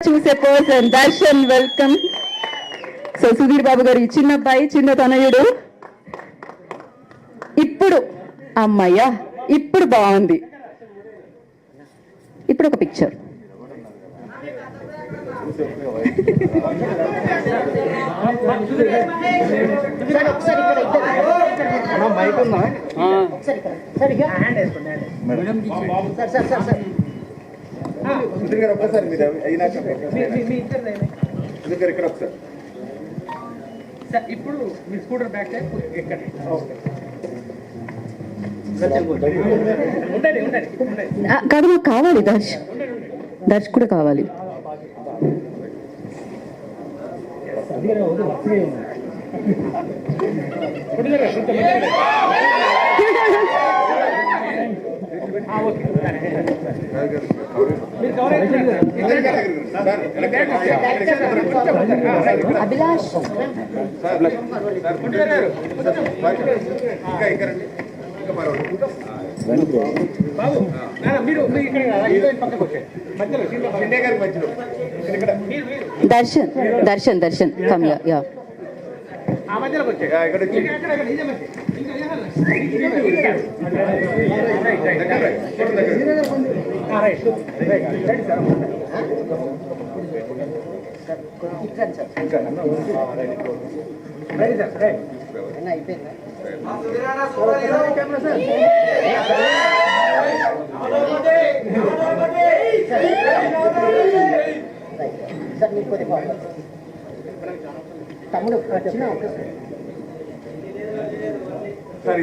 చూసే person Darshan welcome. So Sudheer Babu గారి చిన్న అబ్బాయి, చిన్న తనయుడు. ఇప్పుడు అమ్మయ్యా, ఇప్పుడు బాగుంది. ఇప్పుడు ఒక పిక్చర్. ఒకసారి మీరు అయినాక ఇక్కడ ఒకసారి ఇప్పుడు మీ స్కూటర్ బ్యాక్ సైడ్ ఎక్కండి. కాదు, నాకు కావాలి దర్శ్ కూడా కావాలి. Abhilash Darshan Darshan Darshan come yeah. తమ్ముడు వచ్చిన సరే